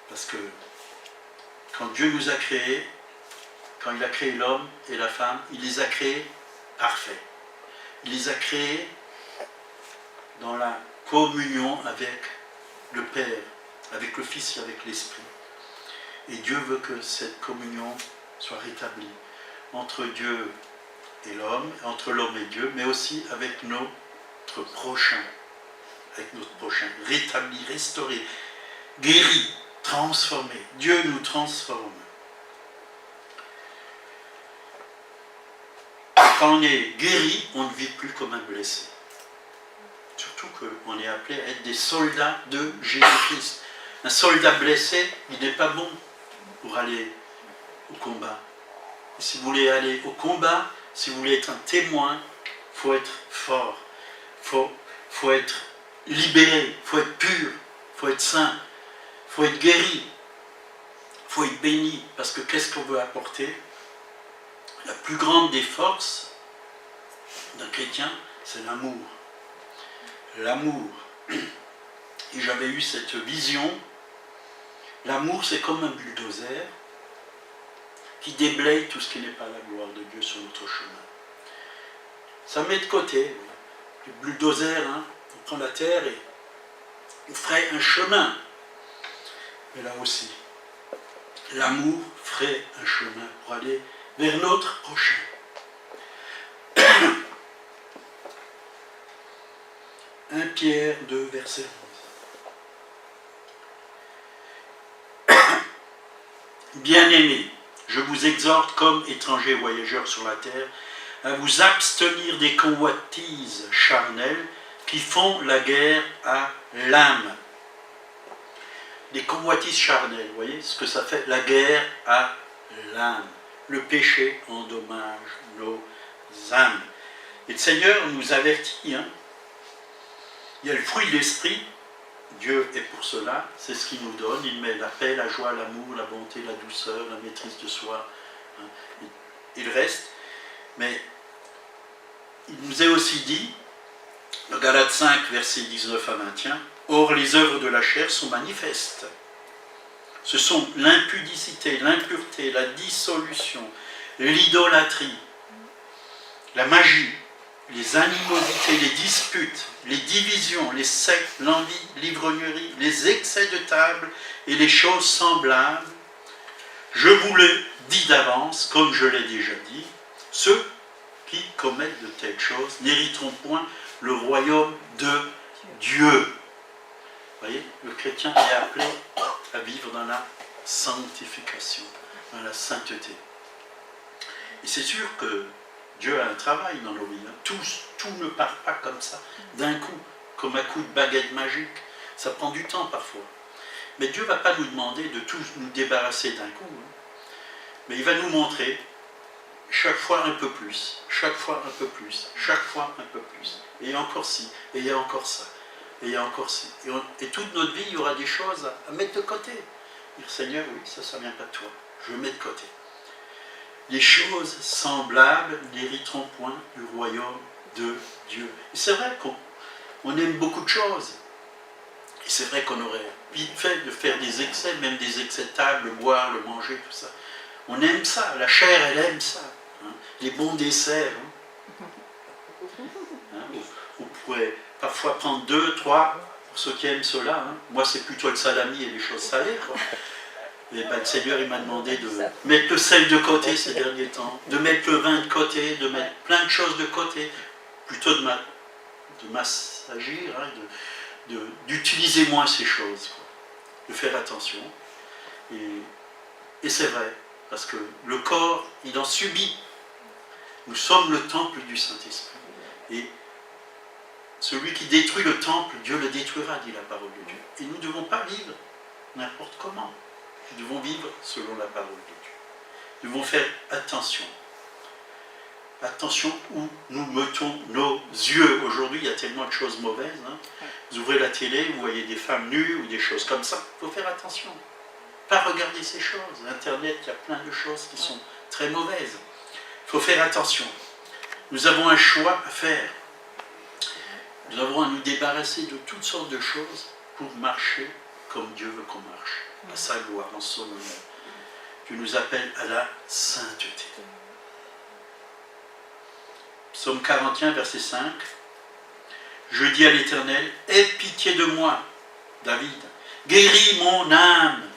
Parce que quand Dieu nous a créés, quand il a créé l'homme et la femme, il les a créés parfaits. Il les a créés dans la communion avec le Père, avec le Fils et avec l'Esprit. Et Dieu veut que cette communion soit rétablie entre Dieu et l'homme, entre l'homme et Dieu, mais aussi avec notre prochain. Avec notre prochain. Rétabli, restauré, guéri, transformé. Dieu nous transforme. Quand on est guéri, on ne vit plus comme un blessé. Surtout qu'on est appelé à être des soldats de Jésus-Christ. Un soldat blessé, il n'est pas bon pour aller au combat. Et si vous voulez aller au combat, si vous voulez être un témoin, il faut être fort, il faut être libéré, il faut être pur, il faut être saint, il faut être guéri, il faut être béni. Parce que qu'est-ce qu'on veut apporter? La plus grande des forces d'un chrétien, c'est l'amour. L'amour. Et j'avais eu cette vision. L'amour, c'est comme un bulldozer qui déblaye tout ce qui n'est pas la gloire de Dieu sur notre chemin. Ça met de côté. Le bulldozer, on prend la terre et on ferait un chemin. Mais là aussi, l'amour ferait un chemin pour aller vers notre prochain. 1 Pierre 2, verset 11. Bien-aimés, je vous exhorte comme étrangers voyageurs sur la terre à vous abstenir des convoitises charnelles qui font la guerre à l'âme. Des convoitises charnelles, vous voyez ce que ça fait? La guerre à l'âme. Le péché endommage nos âmes. Et le Seigneur nous avertit, hein. Il y a le fruit de l'esprit, Dieu est pour cela, c'est ce qu'il nous donne, il met la paix, la joie, l'amour, la bonté, la douceur, la maîtrise de soi, hein, et le reste. Mais il nous est aussi dit, dans Galates 5, versets 19 à 21, « Or les œuvres de la chair sont manifestes. Ce sont l'impudicité, l'impureté, la dissolution, l'idolâtrie, la magie, les animosités, les disputes, les divisions, les sectes, l'envie, l'ivrognerie, les excès de table et les choses semblables. Je vous le dis d'avance, comme je l'ai déjà dit, ceux qui commettent de telles choses n'hériteront point le royaume de Dieu. » Vous voyez, le chrétien est appelé à vivre dans la sanctification, dans la sainteté. Et c'est sûr que Dieu a un travail dans nos vies. Tout ne part pas comme ça, d'un coup, comme un coup de baguette magique. Ça prend du temps parfois. Mais Dieu ne va pas nous demander de tous nous débarrasser d'un coup. Mais il va nous montrer chaque fois un peu plus, chaque fois un peu plus, chaque fois un peu plus. Et il y a encore ci, et il y a encore ça, et il y a encore ci. Et toute notre vie, il y aura des choses à mettre de côté. Dire, Seigneur, oui, ça ne vient pas de toi. Je mets de côté. Les choses semblables n'hériteront point du royaume de Dieu. Et c'est vrai qu'on aime beaucoup de choses. Et c'est vrai qu'on aurait vite fait de faire des excès, même des excès de table, le boire, le manger, tout ça. On aime ça, la chair, elle aime ça. Hein. Les bons desserts. Hein. Vous pourrez parfois prendre 2, 3, pour ceux qui aiment cela. Hein. Moi, c'est plutôt le salami et les choses salées, quoi. Et ben, le Seigneur il m'a demandé de mettre le sel de côté ces derniers temps, de mettre le vin de côté, de mettre plein de choses de côté, plutôt de m'assagir, hein, d'utiliser moins ces choses, quoi, de faire attention. Et c'est vrai, parce que le corps, il en subit. Nous sommes le temple du Saint-Esprit. Et celui qui détruit le temple, Dieu le détruira, dit la parole de Dieu. Et nous ne devons pas vivre n'importe comment. Nous devons vivre selon la parole de Dieu. Nous devons faire attention. Attention où nous mettons nos yeux. Aujourd'hui, il y a tellement de choses mauvaises. Hein. Vous ouvrez la télé, vous voyez des femmes nues ou des choses comme ça. Il faut faire attention. Pas regarder ces choses. Internet, il y a plein de choses qui sont très mauvaises. Il faut faire attention. Nous avons un choix à faire. Nous avons à nous débarrasser de toutes sortes de choses pour marcher comme Dieu veut qu'on marche. À sa gloire, en son honneur. Dieu nous appelle à la sainteté. Psaume 41, verset 5. Je dis à l'Éternel, aie pitié de moi, David, guéris mon âme,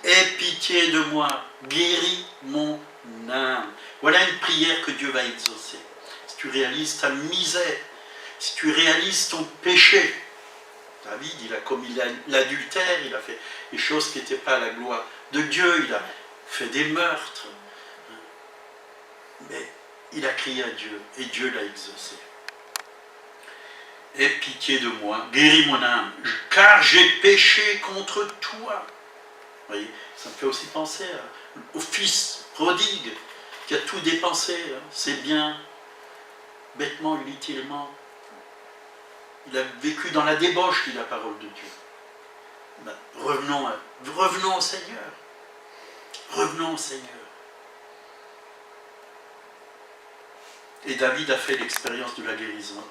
aie pitié de moi, guéris mon âme. Voilà une prière que Dieu va exaucer. Si tu réalises ta misère, si tu réalises ton péché, David, il a commis l'adultère, il a fait des choses qui n'étaient pas à la gloire de Dieu, il a fait des meurtres. Mais il a crié à Dieu, et Dieu l'a exaucé. Aie pitié de moi, guéris mon âme, car j'ai péché contre toi. Vous voyez, ça me fait aussi penser au fils prodigue, qui a tout dépensé, hein, ses biens, bêtement, inutilement. Il a vécu dans la débauche, dit la parole de Dieu. Ben, revenons au Seigneur. Revenons au Seigneur. Et David a fait l'expérience de la guérison.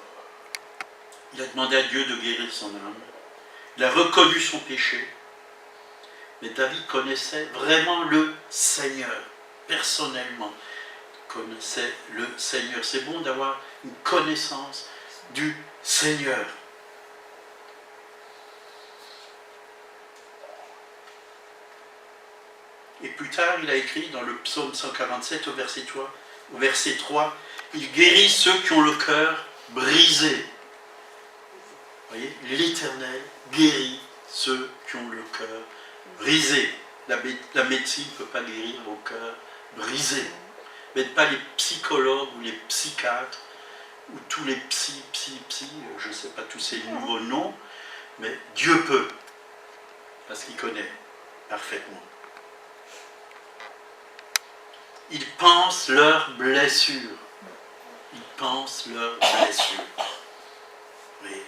Il a demandé à Dieu de guérir son âme. Il a reconnu son péché. Mais David connaissait vraiment le Seigneur, personnellement. Il connaissait le Seigneur. C'est bon d'avoir une connaissance du Seigneur. Et plus tard, il a écrit dans le psaume 147 au verset 3, il guérit ceux qui ont le cœur brisé. Vous voyez, l'Éternel guérit ceux qui ont le cœur brisé. La médecine ne peut pas guérir vos cœurs brisés. Mais pas les psychologues ou les psychiatres ou tous les je ne sais pas tous ces nouveaux noms, mais Dieu peut, parce qu'il connaît parfaitement. ils pansent leurs blessures. Ils pansent leurs blessures. Oui.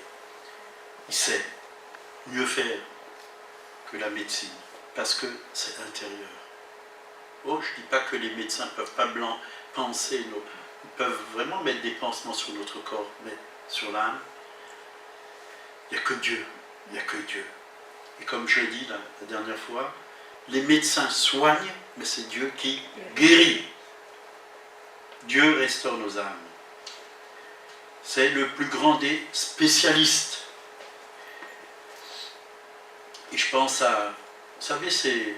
Il sait mieux faire que la médecine, parce que c'est intérieur. Oh, je ne dis pas que les médecins ne peuvent pas penser, ils peuvent vraiment mettre des pansements sur notre corps, mais sur l'âme, il n'y a que Dieu. Il n'y a que Dieu. Et comme je l'ai dit la dernière fois, les médecins soignent, mais c'est Dieu qui guérit. Dieu restaure nos âmes. C'est le plus grand des spécialistes. Et je pense à, vous savez,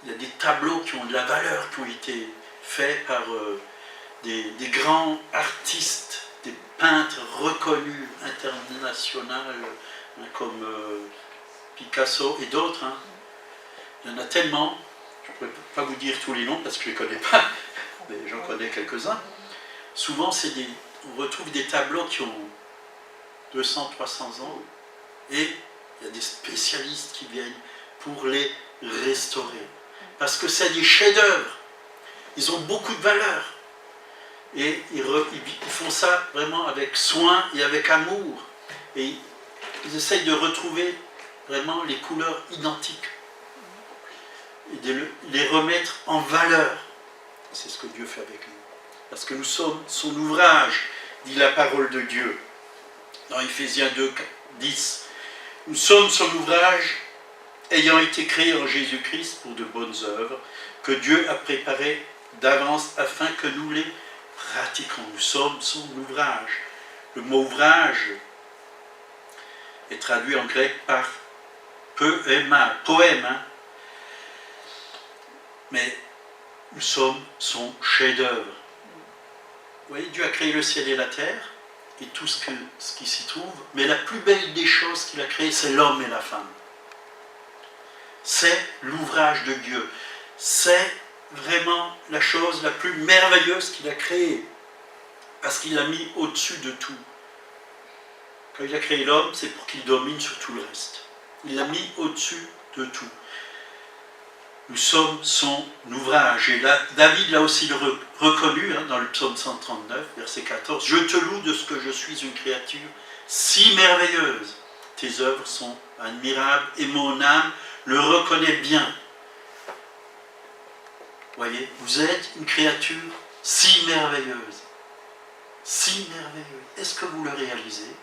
il y a des tableaux qui ont de la valeur, qui ont été faits par des grands artistes, des peintres reconnus internationaux, comme Picasso et d'autres. Hein. Il y en a tellement, je ne pourrais pas vous dire tous les noms parce que je ne les connais pas, mais j'en connais quelques-uns. Souvent, on retrouve des tableaux qui ont 200, 300 ans, et il y a des spécialistes qui viennent pour les restaurer. Parce que c'est des chefs-d'œuvre. Ils ont beaucoup de valeur. Et ils font ça vraiment avec soin et avec amour. Et ils essayent de retrouver vraiment les couleurs identiques. Et de les remettre en valeur. C'est ce que Dieu fait avec nous. Parce que nous sommes son ouvrage, dit la parole de Dieu. Dans Ephésiens 2, 10. Nous sommes son ouvrage, ayant été créés en Jésus-Christ pour de bonnes œuvres, que Dieu a préparées d'avance afin que nous les pratiquons. Nous sommes son ouvrage. Le mot ouvrage est traduit en grec par poème. Hein. Mais nous sommes son chef-d'œuvre. Vous voyez, Dieu a créé le ciel et la terre, et tout ce qui s'y trouve, mais la plus belle des choses qu'il a créées, c'est l'homme et la femme. C'est l'ouvrage de Dieu. C'est vraiment la chose la plus merveilleuse qu'il a créée, parce qu'il l'a mis au-dessus de tout. Quand il a créé l'homme, c'est pour qu'il domine sur tout le reste. Il l'a mis au-dessus de tout. Nous sommes son ouvrage. Et là, David l'a aussi reconnu dans le psaume 139, verset 14. « Je te loue de ce que je suis une créature si merveilleuse. Tes œuvres sont admirables et mon âme le reconnaît bien. » Voyez, vous êtes une créature si merveilleuse. Si merveilleuse. Est-ce que vous le réalisez?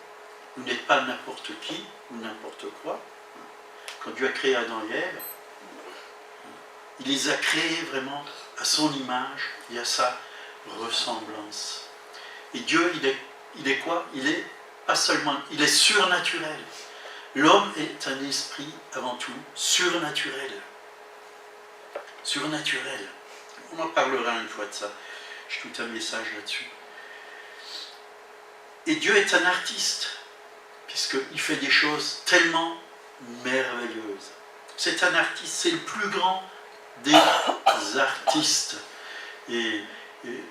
Vous n'êtes pas n'importe qui ou n'importe quoi. Quand Dieu a créé Adam et Ève, il les a créés vraiment à son image et à sa ressemblance. Et Dieu, il est quoi? Il est pas seulement, il est surnaturel. L'homme est un esprit avant tout surnaturel. Surnaturel. On en parlera une fois de ça. J'ai tout un message là-dessus. Et Dieu est un artiste, puisqu'il fait des choses tellement merveilleuses. C'est un artiste, c'est le plus grand des artistes. Et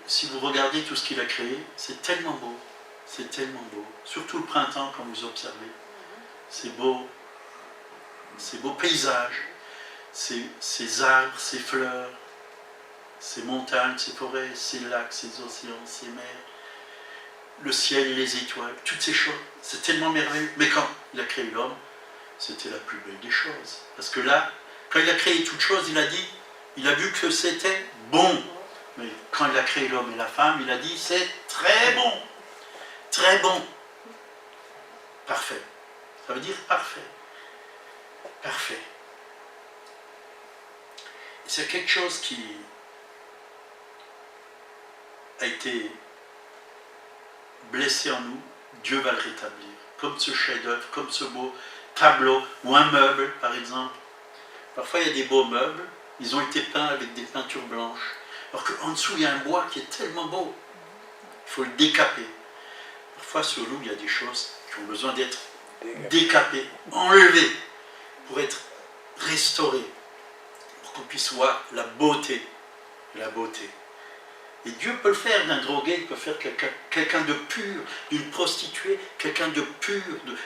si vous regardez tout ce qu'il a créé, c'est tellement beau. C'est tellement beau. Surtout le printemps, quand vous observez. C'est beau. Ces beaux paysages. Ces arbres, ces fleurs, ces montagnes, ces forêts, ces lacs, ces océans, ces mers. Le ciel et les étoiles. Toutes ces choses. C'est tellement merveilleux. Mais quand il a créé l'homme, c'était la plus belle des choses. Parce que là, quand il a créé toutes choses, il a vu que c'était bon. Mais quand il a créé l'homme et la femme, il a dit c'est très bon. Très bon. Parfait. Ça veut dire parfait. Parfait. C'est quelque chose qui a été blessé en nous. Dieu va le rétablir. Comme ce chef-d'œuvre, comme ce beau tableau ou un meuble, par exemple. Parfois, il y a des beaux meubles, ils ont été peints avec des peintures blanches. Alors qu'en dessous, il y a un bois qui est tellement beau. Il faut le décaper. Parfois, sur nous, il y a des choses qui ont besoin d'être décapées, enlevées, pour être restaurées, pour qu'on puisse voir la beauté. La beauté. Et Dieu peut le faire d'un drogué, il peut faire quelqu'un de pur, d'une prostituée, quelqu'un de pur,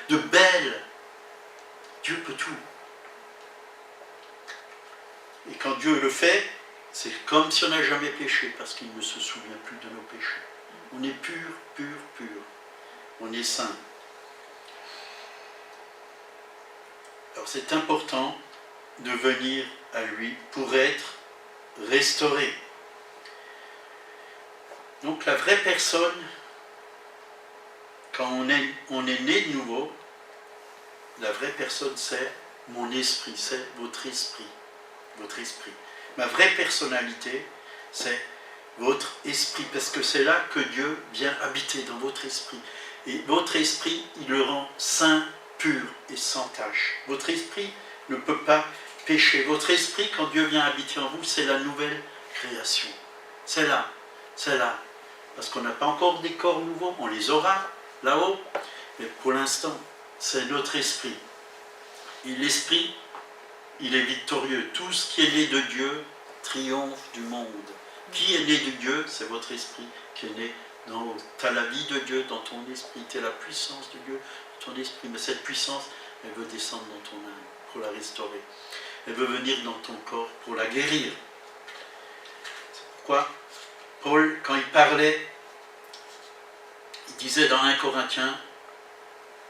de belle. Dieu peut tout. Et quand Dieu le fait, C'est comme si on n'a jamais péché, parce qu'il ne se souvient plus de nos péchés. On est pur, pur, pur. On est saint. Alors c'est important de venir à lui pour être restauré. Donc la vraie personne, quand on est né de nouveau, la vraie personne c'est mon esprit, c'est votre esprit. Votre esprit. Ma vraie personnalité, c'est votre esprit, parce que c'est là que Dieu vient habiter, dans votre esprit. Et votre esprit, il le rend saint, pur et sans tache. Votre esprit ne peut pas pécher. Votre esprit, quand Dieu vient habiter en vous, c'est la nouvelle création. C'est là, c'est là. Parce qu'on n'a pas encore des corps nouveaux, on les aura là-haut, mais pour l'instant, c'est notre esprit. Et l'esprit, il est victorieux. Tout ce qui est né de Dieu triomphe du monde. Qui est né de Dieu? C'est votre esprit qui est né dans... Tu as la vie de Dieu dans ton esprit, tu as la puissance de Dieu dans ton esprit. Mais cette puissance, elle veut descendre dans ton âme pour la restaurer. Elle veut venir dans ton corps pour la guérir. C'est pourquoi Paul, quand il parlait, il disait dans 1 Corinthiens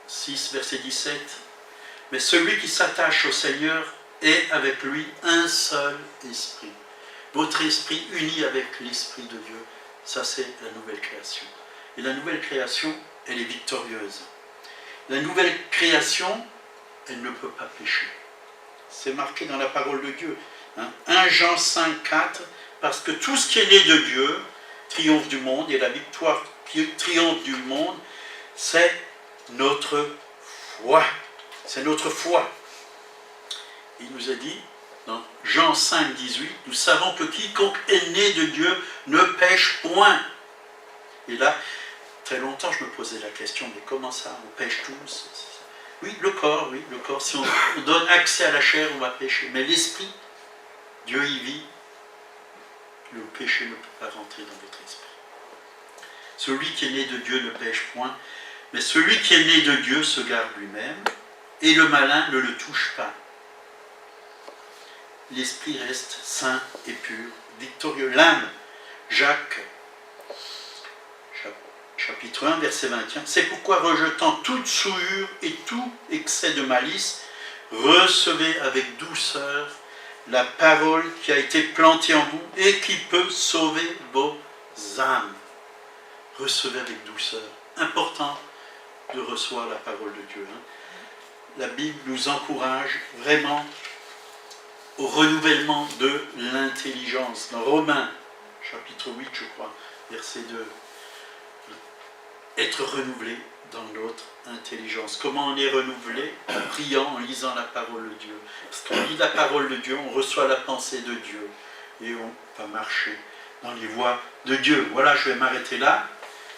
6, verset 17, « Mais celui qui s'attache au Seigneur est avec lui un seul esprit. » Votre esprit uni avec l'esprit de Dieu, ça c'est la nouvelle création. Et la nouvelle création, elle est victorieuse. La nouvelle création, elle ne peut pas pécher. C'est marqué dans la parole de Dieu. 1 Jean 5, 4, parce que tout ce qui est né de Dieu triomphe du monde, et la victoire qui triomphe du monde, c'est notre foi. C'est notre foi. Il nous a dit, dans Jean 5, 18, nous savons que quiconque est né de Dieu ne pêche point. Et là, très longtemps, je me posais la question, mais comment ça, on pêche tous? Oui, le corps, oui, le corps. Si on donne accès à la chair, on va pécher. Mais l'esprit, Dieu y vit, le péché ne peut pas rentrer dans votre esprit. Celui qui est né de Dieu ne pêche point, mais celui qui est né de Dieu se garde lui-même, et le malin ne le touche pas. L'esprit reste saint et pur, victorieux. L'âme, Jacques, chapitre 1, verset 21, c'est pourquoi rejetant toute souillure et tout excès de malice, recevez avec douceur la parole qui a été plantée en vous et qui peut sauver vos âmes. Recevez avec douceur. Important de recevoir la parole de Dieu. La Bible nous encourage vraiment au renouvellement de l'intelligence. Dans Romains, chapitre 8, je crois, verset 2. Être renouvelé dans notre intelligence. Comment on est renouvelé? En priant, en lisant la parole de Dieu. Parce qu'on lit la parole de Dieu, on reçoit la pensée de Dieu. Et on va marcher dans les voies de Dieu. Voilà, je vais m'arrêter là.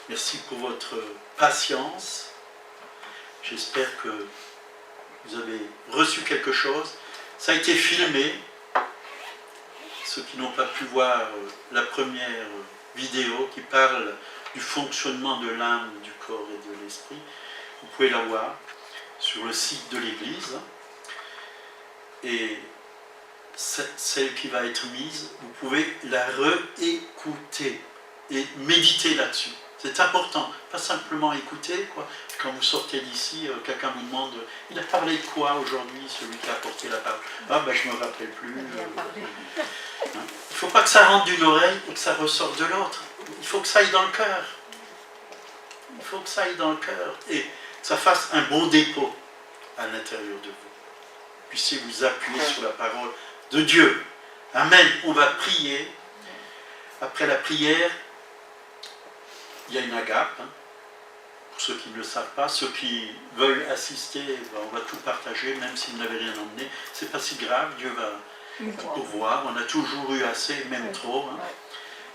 Merci pour votre patience. J'espère que vous avez reçu quelque chose. Ça a été filmé. Ceux qui n'ont pas pu voir la première vidéo qui parle du fonctionnement de l'âme, du corps et de l'esprit, vous pouvez la voir sur le site de l'Église. Et celle qui va être mise, vous pouvez la réécouter et méditer là-dessus. C'est important, pas simplement écouter, quoi. Quand vous sortez d'ici, quelqu'un vous demande « Il a parlé de quoi aujourd'hui, celui qui a apporté la parole ?» « Ah ben je ne me rappelle plus. » Il ne faut pas que ça rentre d'une oreille et que ça ressorte de l'autre. Il faut que ça aille dans le cœur. Il faut que ça aille dans le cœur et que ça fasse un bon dépôt à l'intérieur de vous. Puissiez vous appuyer sur la parole de Dieu. Amen. On va prier. Après la prière, il y a une agape. Pour ceux qui ne le savent pas, ceux qui veulent assister, on va tout partager, même si vous n'avez rien emmené. C'est pas si grave, Dieu va pourvoir. On a toujours eu assez, même trop.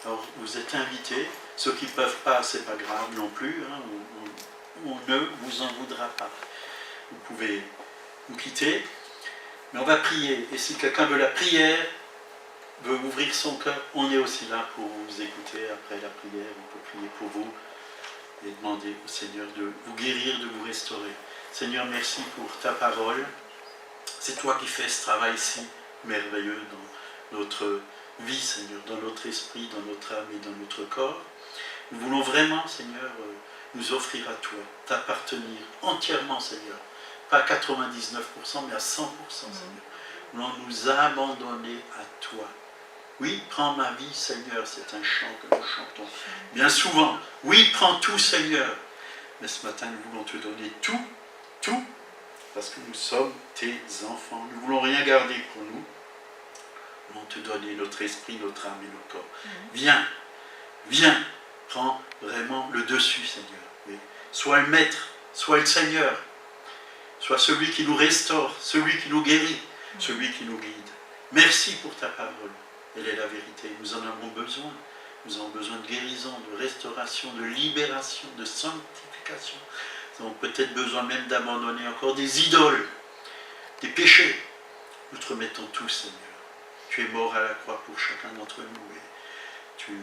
Alors vous êtes invités. Ceux qui ne peuvent pas, c'est pas grave non plus. On ne vous en voudra pas. Vous pouvez vous quitter. Mais on va prier. Et si quelqu'un veut la prière, veut ouvrir son cœur, on est aussi là pour vous écouter après la prière. On peut prier pour vous et demander au Seigneur de vous guérir, de vous restaurer. Seigneur, merci pour ta parole. C'est toi qui fais ce travail si merveilleux dans notre vie, Seigneur, dans notre esprit, dans notre âme et dans notre corps. Nous voulons vraiment, Seigneur, nous offrir à toi, t'appartenir entièrement, Seigneur. Pas à 99%, mais à 100%, Seigneur. Nous voulons nous abandonner à toi. Oui, prends ma vie, Seigneur, c'est un chant que nous chantons bien souvent. Oui, prends tout, Seigneur. Mais ce matin, nous voulons te donner tout, parce que nous sommes tes enfants. Nous ne voulons rien garder pour nous. Nous voulons te donner notre esprit, notre âme et notre corps. Viens, prends vraiment le dessus, Seigneur. Oui. Sois le maître, sois le Seigneur. Sois celui qui nous restaure, celui qui nous guérit, celui qui nous guide. Merci pour ta parole. Elle est la vérité. Nous en avons besoin. Nous avons besoin de guérison, de restauration, de libération, de sanctification. Nous avons peut-être besoin même d'abandonner encore des idoles, des péchés. Nous te remettons tout, Seigneur. Tu es mort à la croix pour chacun d'entre nous. Et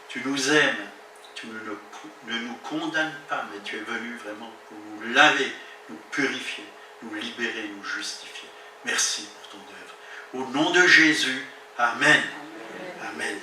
tu nous aimes. Tu ne nous condamnes pas, mais tu es venu vraiment pour nous laver, nous purifier, nous libérer, nous justifier. Merci pour ton œuvre. Au nom de Jésus, Amen.